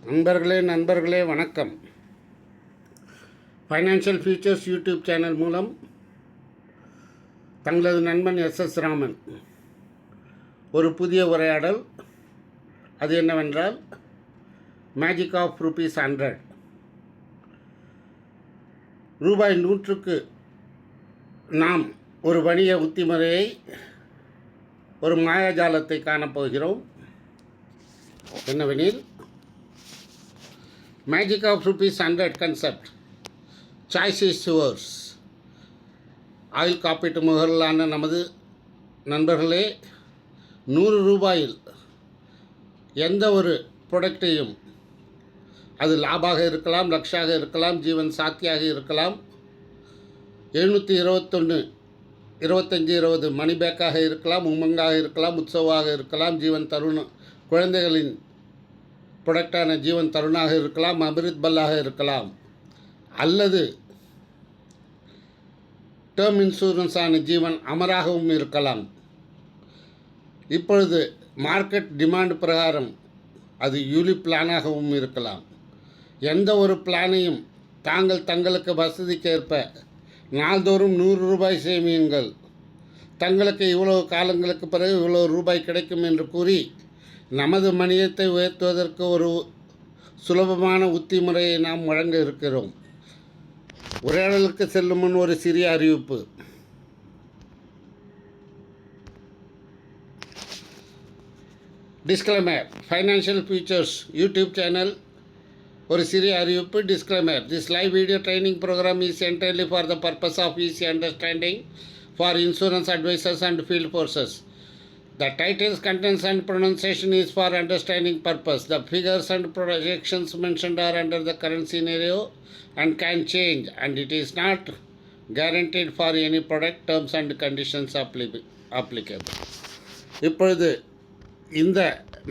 நண்பர்களே வணக்கம். Financial futures YouTube channel மூலம் தங்களது நண்பன் எஸ் ராமன் ஒரு புதிய உரையாடல். அது என்னவென்றால் மேஜிக் ஆஃப் ₹100. ரூபாய் 100க்கு நாம் ஒரு வணிக உத்திமுறையை, ஒரு மாயாஜாலத்தை காணப்போகிறோம். என்னவெனில் magic of ₹100 concept. Choice is yours. ஆயில் காப்பீட்டு முகர்களான நமது நண்பர்களே, ₹100 எந்த ஒரு ப்ராடக்டையும், அது லாபாக இருக்கலாம், லக்ஷாக இருக்கலாம், ஜீவன் சாத்தியாக இருக்கலாம், 721 25 20 மணி பேக்காக இருக்கலாம், உமங்காக இருக்கலாம், உற்சவாக இருக்கலாம், ஜீவன் தருண் குழந்தைகளின் ப்ராடக்டான ஜீவன் தருணாக இருக்கலாம், அமிர்த் பல்லாக இருக்கலாம், அல்லது டேர்ம் இன்சூரன்ஸான ஜீவன் அமராகவும் இருக்கலாம். இப்பொழுது மார்க்கெட் டிமாண்ட் பிரகாரம் அது யூலிப் பிளானாகவும் இருக்கலாம். எந்த ஒரு பிளானையும் தங்களுக்கு வசதிக்கேற்ப நாள்தோறும் ₹100 சேமியுங்கள், தங்களுக்கு இவ்வளவு காலங்களுக்கு பிறகு இவ்வளவு ரூபாய் கிடைக்கும் என்று கூறி நமது மனிதத்தை உயர்த்துவதற்கு ஒரு சுலபமான உத்தி முறையை நாம் வழங்க இருக்கிறோம். உரையாடலுக்கு செல்லும் முன் ஒரு சிறிய அறிவிப்பு. Disclaimer. Financial futures YouTube channel ஒரு சிறிய அறிவிப்பு. Disclaimer. This live video training program is entirely for the purpose of easy understanding for insurance advisors and field forces. The title's contents and pronunciation is for understanding purpose. The figures and projections mentioned are under the current scenario and can change, and it is not guaranteed for any product. Terms and conditions applicable. இப்பொழுது இந்த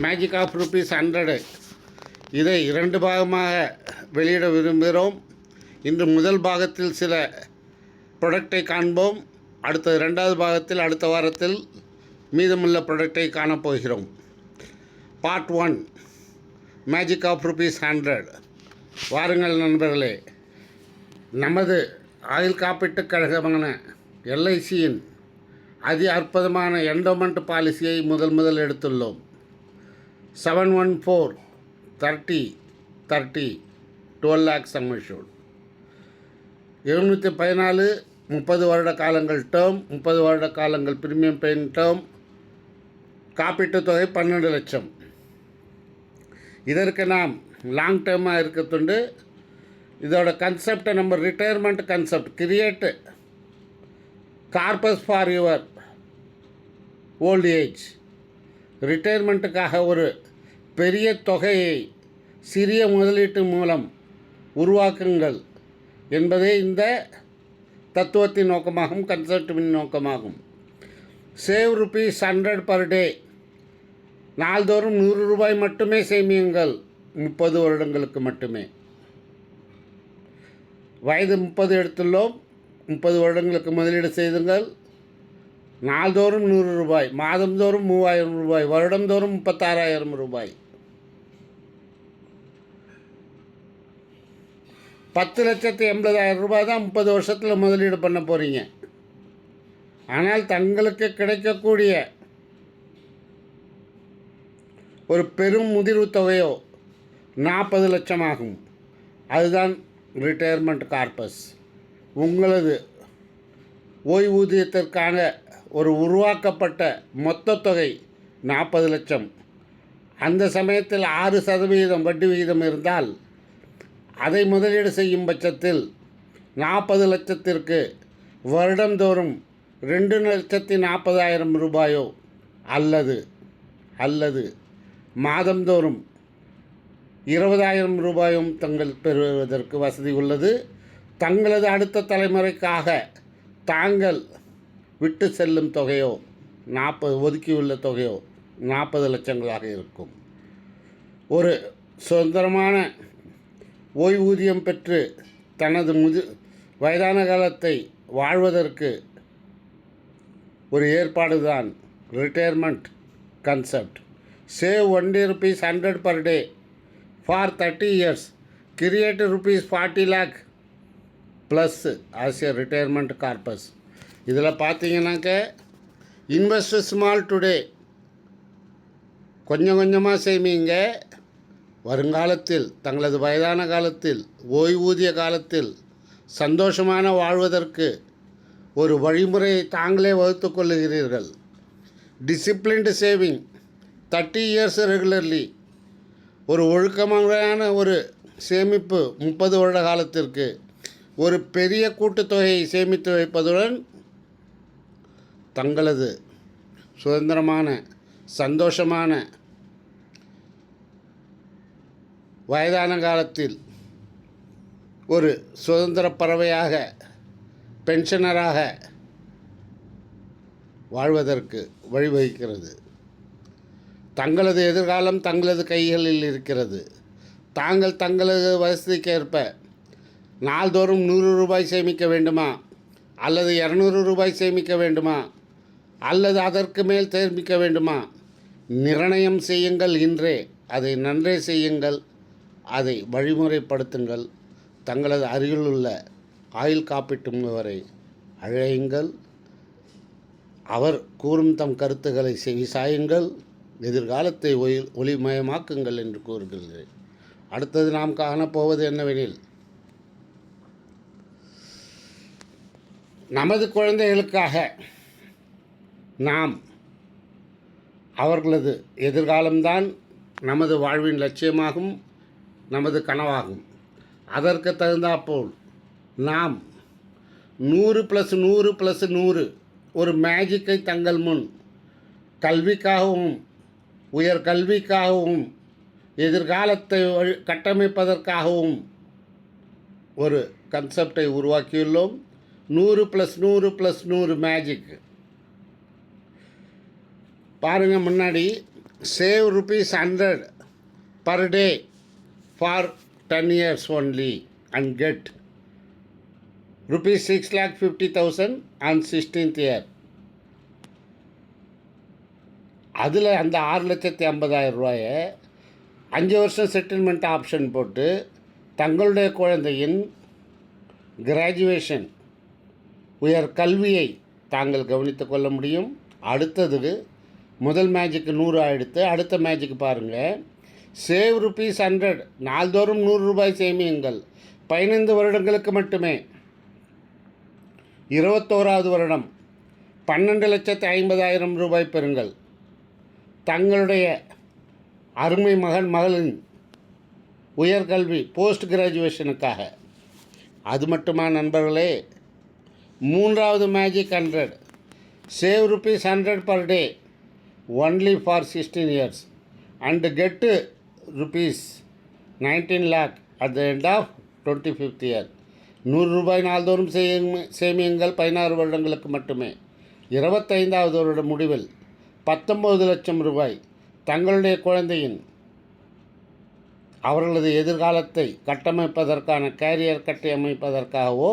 magic of ₹100 இதை 2 பாகமாக வெளியிட விரும்புகிறோம். இன்று முதல் பாகத்தில் சில ப்ராடக்டை காண்போம். அடுத்த 2வது பாகத்தில் அடுத்த வாரத்தில் மீதமுள்ள ப்ராடக்டை காணப்போகிறோம். Part 1 magic of ₹100. வாருங்கள் நண்பர்களே, நமது ஆயுள் காப்பீட்டுக் கழகமான LICயின் அதி அற்புதமான என்டோமெண்ட் பாலிசியை முதல் எடுத்துள்ளோம். 714-30-30 12 lakhs sum assured. 714 30 வருட காலங்கள் டேர்ம், 30 வருட காலங்கள் பிரீமியம் பெயின் டேர்ம், காப்பீட்டுத் தொகை 12 லட்சம். இதற்கு நாம் லாங் டேர்மாக இருக்கத்துண்டு. இதோட கன்செப்டை நம்ம retirement concept, create corpus for your old age. ரிட்டையர்மெண்ட்டுக்காக ஒரு பெரிய தொகையை சிறிய முதலீட்டு மூலம் உருவாக்குங்கள் என்பதே இந்த தத்துவத்தின் நோக்கமாகும், கன்செப்டின் நோக்கமாகும். Save ₹100 per day. நாள்தோறும் ₹100 மட்டுமே சேமியுங்கள், 30 வருடங்களுக்கு மட்டுமே. வயது 30 எடுத்துள்ளோம். 30 வருடங்களுக்கு முதலீடு செய்துங்கள். நாள்தோறும் ₹100, மாதந்தோறும் ₹3000, வருடந்தோறும் ₹36,000. ₹10,80,000 தான் 30 வருஷத்தில் முதலீடு பண்ண போகிறீங்க. ஆனால் தங்களுக்கு கிடைக்கக்கூடிய ஒரு பெரும் முதிர்வு தொகையோ 40 லட்சம் ஆகும். அதுதான் ரிட்டையர்மெண்ட் கார்பஸ். உங்களது ஓய்வூதியத்திற்கான ஒரு உருவாக்கப்பட்ட மொத்த தொகை 40 லட்சம். அந்த சமயத்தில் 6% வட்டி விகிதம் இருந்தால், அதை முதலீடு செய்யும் பட்சத்தில் 40 லட்சத்திற்கு வருடந்தோறும் ₹2,40,000 அல்லது மாதந்தோறும் ₹20,000 தங்கள் பெறுவதற்கு வசதி உள்ளது. தங்களது அடுத்த தலைமுறைக்காக தாங்கள் விட்டு செல்லும் தொகையோ ஒதுக்கியுள்ள தொகையோ 40 லட்சங்களாக இருக்கும். ஒரு சுதந்திரமான ஓய்வூதியம் பெற்று தனது வயதான காலத்தை வாழ்வதற்கு ஒரு ஏற்பாடு தான் retirement concept. Save ₹100 per day for 30 years. Create rupees 40 lakh plus as a retirement corpus. இதில் பார்த்தீங்கன்னாக்க இன்வெஸ்ட் ஸ்மால் டுடே, கொஞ்சம் கொஞ்சமாக சேமிங்க. வருங்காலத்தில் தங்களது வயதான காலத்தில் ஓய்வூதிய காலத்தில் சந்தோஷமான வாழ்வதற்கு ஒரு வழிமுறையை தாங்களே வகுத்து கொள்ளுகிறீர்கள். டிசிப்ளின்டு சேவிங் 30 இயர்ஸ் ரெகுலர்லி, ஒரு ஒழுக்கமான ஒரு சேமிப்பு 30 வருட காலத்திற்கு ஒரு பெரிய கூட்டுத்தொகையை சேமித்து வைப்பதுடன் தங்களது சுதந்திரமான சந்தோஷமான வயதான காலத்தில் ஒரு சுதந்திர பறவையாக பென்ஷனராக வாழ்வதற்கு வழிவகுக்கிறது. தங்களது எதிர்காலம் தங்களது கைகளில் இருக்கிறது. தாங்கள் தங்களது வசதிக்கேற்ப நாள்தோறும் 100 ரூபாய் சேமிக்க வேண்டுமா, அல்லது 200 ரூபாய் சேமிக்க வேண்டுமா, அல்லது அதற்கு மேல் சேமிக்க வேண்டுமா, நிர்ணயம் செய்யுங்கள். இன்றே அதை நன்றே செய்யுங்கள், அதை வழிமுறைப்படுத்துங்கள். தங்களது அருகிலுள்ள ஆயுள் காப்பீட்டு முகவரை அழையுங்கள். அவர் கூறும் தம் கருத்துக்களை செவிசாயுங்கள். எதிர்காலத்தை ஒளிமயமாக்குங்கள் என்று கூறுகிறேன். அடுத்தது நாம் காணப்போவது என்னவெனில், நமது குழந்தைகளுக்காக நாம் அவர்களது எதிர்காலம்தான் நமது வாழ்வின் லட்சியமாகும், நமது கனவாகும். அதற்கு தகுந்தாற்போல் நாம் 100 + 100 + 100 ஒரு மேஜிக்கை தங்கள் முன் கல்விக்காகவும் உயர் கல்விக்காகவும் எதிர்காலத்தை கட்டமைப்பதற்காகவும் ஒரு கன்செப்டை உருவாக்கியுள்ளோம். 100 + 100 + 100 மேஜிக். பாருங்கள், முன்னாடி save ₹100 per day for 10 years only and get ₹6,50,000 on 16th year. அதில் அந்த 6,50,000 ரூபாயை 5 வருஷம் செட்டில்மெண்ட் ஆப்ஷன் போட்டு தங்களுடைய குழந்தையின் கிராஜுவேஷன் உயர் கல்வியை தாங்கள் கவனித்து கொள்ள முடியும். அடுத்தது முதல் மேஜிக்கு 100 ஆகிடுத்து. அடுத்த மேஜிக் பாருங்கள், சேவ் ₹100 நாள்தோறும் 100 ரூபாய் சேமியுங்கள். 15 வருடங்களுக்கு மட்டுமே. 21வது வருடம் 12,50,000 ரூபாய் பெறுங்கள். தங்களுடைய அருமை மகளின் உயர்கல்வி போஸ்ட் கிராஜுவேஷனுக்காக. அது மட்டுமா நண்பர்களே, 3வது magic 100 save ₹100 per day only for 16 years and get ₹19 lakh at the end of 25th year. 100 ரூபாய் நாள்தோறும் சேமியுங்கள். 16 வருடங்களுக்கு மட்டுமே. 25வது வருட முடிவில் 19 லட்சம் ரூபாய் தங்களுடைய குழந்தையின் அவர்களது எதிர்காலத்தை கட்டமைப்பதற்கான கேரியர் கட்டியமைப்பதற்காகவோ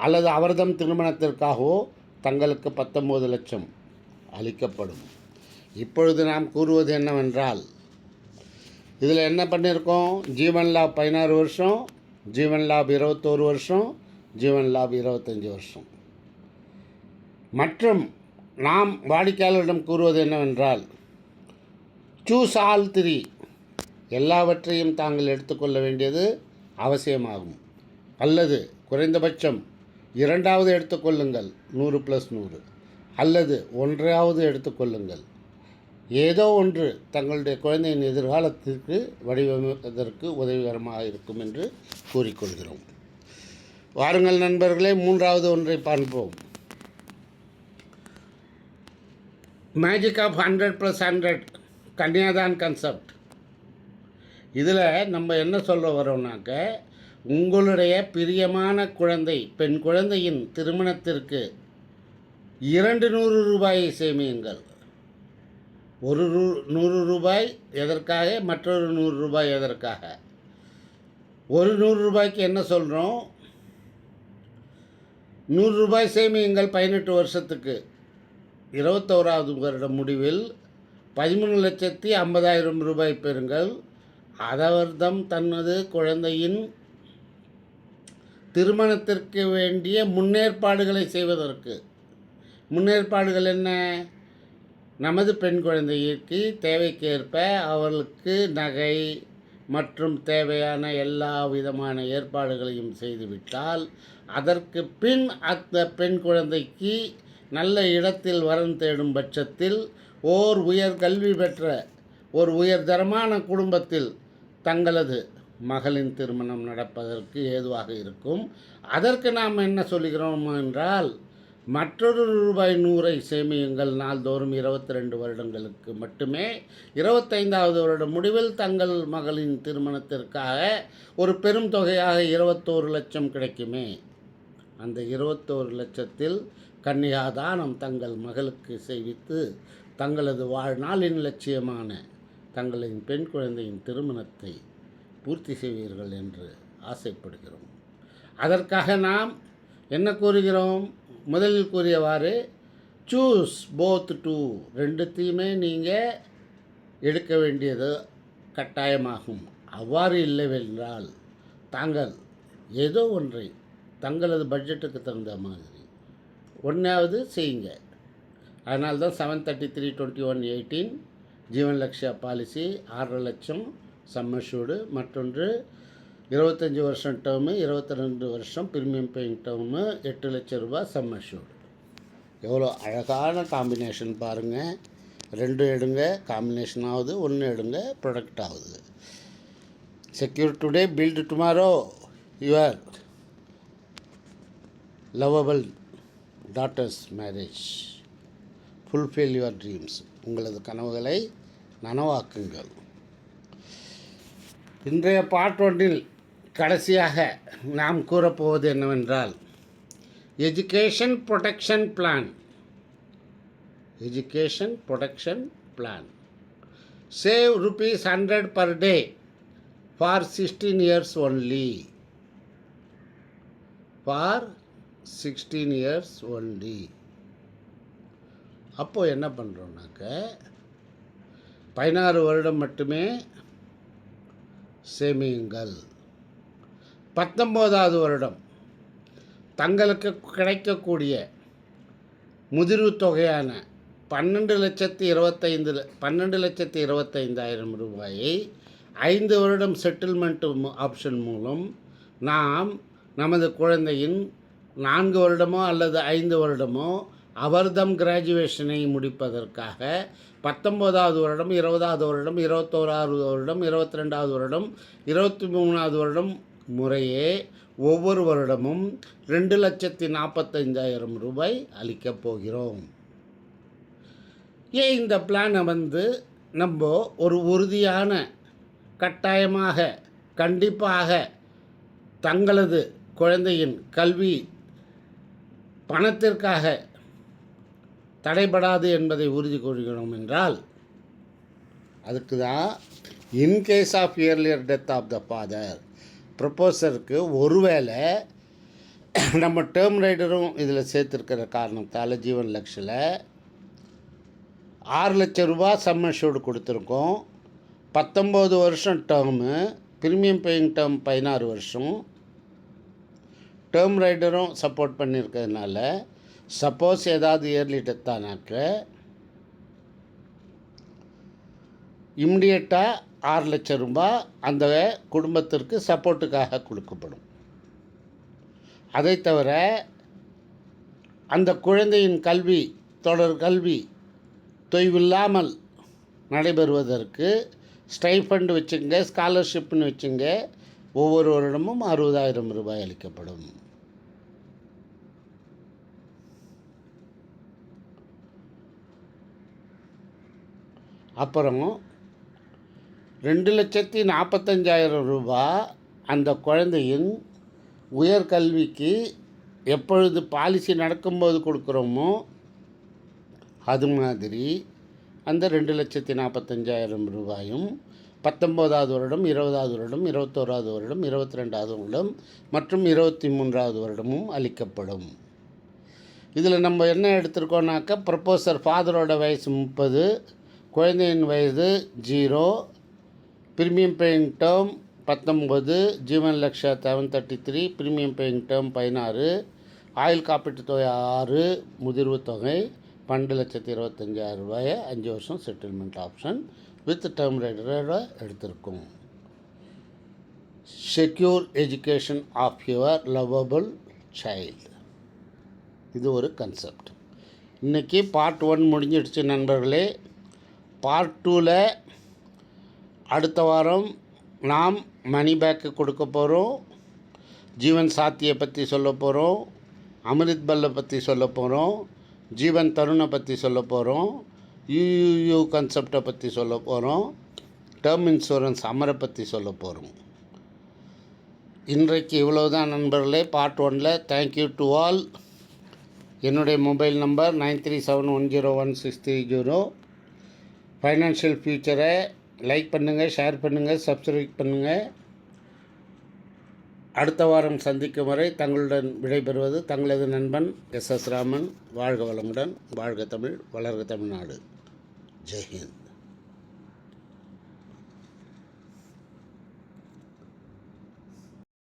அல்லது அவர்தம் திருமணத்திற்காகவோ தங்களுக்கு 19 லட்சம் அளிக்கப்படும். இப்பொழுது நாம் கூறுவது என்னவென்றால், இதில் என்ன பண்ணியிருக்கோம், ஜீவன் லாப் 16 வருஷம், ஜீவன் லாப் 21 வருஷம், ஜீவன் லாப் 25 வருஷம். மற்றும் நாம் வாடிக்கையாளரிடம் கூறுவது என்னவென்றால், சூஸ் ஆல் 3, எல்லாவற்றையும் தாங்கள் எடுத்துக்கொள்ள வேண்டியது அவசியமாகும். அல்லது குறைந்தபட்சம் 2வது எடுத்துக்கொள்ளுங்கள் 100 + 100, அல்லது 1வது எடுத்துக்கொள்ளுங்கள். ஏதோ ஒன்று தங்களுடைய குழந்தையின் எதிர்காலத்திற்கு வடிவமைப்பதற்கு உதவிகரமாக இருக்கும் என்று கூறிக்கொள்கிறோம். வாருங்கள் நண்பர்களே, 3வது ஒன்றை பார்ப்போம். Magic of 100 + 100 Kanyadan concept. இதில் நம்ம என்ன சொல்ல வரோம்னாக்க, உங்களுடைய பிரியமான குழந்தை பெண் குழந்தையின் திருமணத்திற்கு 200 ரூபாயை சேமியுங்கள். ஒரு 100 ரூபாய் எதற்காக, மற்றொரு 100 ரூபாய் எதற்காக? ஒரு 100 ரூபாய்க்கு என்ன சொல்கிறோம், 100 ரூபாய் சேமியுங்கள் 18 வருஷத்துக்கு. 21வது வருட முடிவில் 13,50,000 ரூபாய் பெறுங்கள். அவர்தம் தனது குழந்தையின் திருமணத்திற்கு வேண்டிய முன்னேற்பாடுகளை செய்வதற்கு. முன்னேற்பாடுகள் என்ன? நமது பெண் குழந்தைக்கு தேவைக்கேற்ப அவர்களுக்கு நகை மற்றும் தேவையான எல்லா விதமான ஏற்பாடுகளையும் செய்துவிட்டால், அதற்கு பின் அந்த பெண் குழந்தைக்கு நல்ல இடத்தில் வரன் தேடும் பட்சத்தில் உயர் கல்வி பெற்ற ஒரு உயர்தரமான குடும்பத்தில் தங்களது மகளின் திருமணம் நடப்பதற்கு ஏதுவாக இருக்கும். அதற்கு நாம் என்ன சொல்கிறோம் என்றால், மற்றொரு ரூபாய் 100 சேமியுங்கள். நாள்தோறும் 22 வருடங்களுக்கு மட்டுமே. 25வது வருட முடிவில் தங்கள் மகளின் திருமணத்திற்காக ஒரு பெரும் தொகையாக 21 லட்சம் கிடைக்குமே. அந்த 21 லட்சத்தில் கன்னியாதானம் தங்கள் மகளுக்கு செய்வித்து தங்களது வாழ்நாளின் லட்சியமான தங்களின் பெண் குழந்தையின் திருமணத்தை பூர்த்தி செய்வீர்கள் என்று ஆசைப்படுகிறோம். அதற்காக நாம் என்ன கூறுகிறோம்? முதலில் கூறியவாறு சூஸ் போத் டூ, ரெண்டுத்தையுமே நீங்கள் எடுக்க வேண்டியது கட்டாயமாகும். அவ்வாறு இல்லைவென்றால் தாங்கள் ஏதோ ஒன்றை தங்களது பட்ஜெட்டுக்கு தகுந்த மாதிரி ஒன்றாவது செய்யுங்க. அதனால்தான் 733/21/18 ஜீவன் லக்ஷயா பாலிசி 6.5 லட்சம் சம்மஷூடு, மற்றொன்று 25 வருஷம் டேர்மு, 22 வருஷம் ப்ரீமியம் பேயிங் டேர்மு, 8 லட்சம் ரூபாய் சம்மஷூடு. எவ்வளோ அழகான காம்பினேஷன் பாருங்கள். 2 எடுங்க, காம்பினேஷன் ஆகுது. 1 எடுங்க, ப்ரொடக்ட் ஆகுது. Secure today, build tomorrow. Your lovable daughter's marriage. Fulfil your dreams. உங்களது கனவுகளை நனவாக்குங்கள். இன்றைய பார்ட் 1 கடைசியாக நாம் கூறப்போவது என்னவென்றால், education protection plan. Education protection plan. Save ₹100 per day for 16 years only. For 16 years only. அப்போது என்ன பண்ணுறோன்னாக்க 16 வருடம் மட்டுமே சேமியுங்கள். 19வது வருடம் தங்களுக்கு கிடைக்கக்கூடிய முதிர்வு தொகையான 12,25,000 ரூபாயை 5 வருடம் செட்டில்மெண்ட் ஆப்ஷன் மூலம் நாம் நமது குழந்தையின் 4 வருடமோ அல்லது 5 வருடமோ அவர்தம் கிராஜுவேஷனை முடிப்பதற்காக 19வது வருடம், 20வது வருடம், 21வது வருடம், 22வது வருடம், 23வது வருடம் முறையே ஒவ்வொரு வருடமும் 2,45,000 ரூபாய் அளிக்கப் போகிறோம். ஏன் இந்த பிளானை நம்ம ஒரு உறுதியான கட்டாயமாக கண்டிப்பாக தங்களது குழந்தையின் கல்வி பணத்திற்காக தடைபடாது என்பதை உறுதி கொள்கிறோம் என்றால், அதுக்கு தான் in case of earlier death of the father ப்ரொப்போசருக்கு ஒருவேளை நம்ம டேர்ம் ரைடரும் இதில் சேர்த்துருக்கிற காரணத்தால் ஜீவன் லக்ஷில் 6 லட்சம் ரூபாய் சம்மஷூடு கொடுத்துருக்கோம். 19 வருஷம் டேர்மு, ப்ரீமியம் பேயிங் டேர்ம் 16 வருஷம். டேர்ம் ரைடரும் சப்போர்ட் பண்ணியிருக்கிறதுனால சப்போஸ் ஏதாவது இயர்லி டெத்தானாக்க இம்மிடியட்டாக 6 லட்சம் ரூபாய் அந்த குடும்பத்திற்கு சப்போர்ட்டுக்காக கொடுக்கப்படும். அதை தவிர அந்த குழந்தையின் தொடர் கல்வி தொய்வில்லாமல் நடைபெறுவதற்கு ஸ்டைஃபண்ட் வச்சுங்க, ஸ்காலர்ஷிப்னு வச்சுங்க, ஒவ்வொரு வருடமும் 60,000 ரூபாய் அளிக்கப்படும். அப்புறம் 2,45,000 ரூபாய் அந்த குழந்தையின் உயர்கல்விக்கு எப்பொழுது பாலிசி நடக்கும்போது கொடுக்குறோமோ அது மாதிரி அந்த 2,45,000 ரூபாயும் 19வது வருடம், 20வது வருடம், 21வது வருடம், 22வது வருடம் மற்றும் 23வது வருடமும் அளிக்கப்படும். இதில் நம்ம என்ன எடுத்திருக்கோம்னாக்கா, ப்ரொப்போசர் ஃபாதரோட வயசு 30, குழந்தையின் வயது 0, ప్రీమియం పేయింగ్ టర్మ్ 19, జీవన్ లక్ష 733, ప్రీమియం పేయింగ్ టర్మ్ 16, ஆயுள் காப்பீட்டு தொகை 6, முதிர்வு தொகை 12,25,000 ரூபாயை 5 வருஷம் செட்டில்மெண்ட் ஆப்ஷன் வித் டேர்ம் ரைடரோட எடுத்திருக்கும். Secure education of your lovable child, இது ஒரு கன்செப்ட். இன்றைக்கி பார்ட் 1 முடிஞ்சிடுச்சு நண்பர்களே. பார்ட் 2ல் அடுத்த வாரம் நாம் மணி பேக்கு கொடுக்க போகிறோம், ஜீவன் சாத்தியை பற்றி சொல்ல போகிறோம், அமிர்த் பல்லை பற்றி சொல்ல போகிறோம், ஜீவன் தருணை பற்றி சொல்ல போகிறோம், யூயூயூ கன்செப்டை பற்றி சொல்ல போகிறோம், டேர்ம் இன்சூரன்ஸ் அமரை பற்றி சொல்ல போகிறோம். இன்றைக்கு இவ்வளவுதான் நண்பர்களே பார்ட் 1ல். Thank you to all. என்னுடைய மொபைல் நம்பர் 9371016330. ஃபைனான்ஷியல் ஃபியூச்சரை லைக் பண்ணுங்கள், ஷேர் பண்ணுங்கள், சப்ஸ்கிரைப் பண்ணுங்கள். அடுத்த வாரம் சந்திக்கும் வரை தங்களுடன் விடைபெறுவது தங்களது நண்பன் எஸ்.எஸ். ராமன். வாழ்க வளமுடன், வாழ்க தமிழ், வளர்க தமிழ்நாடு. ஜெய்ஹிந்த்.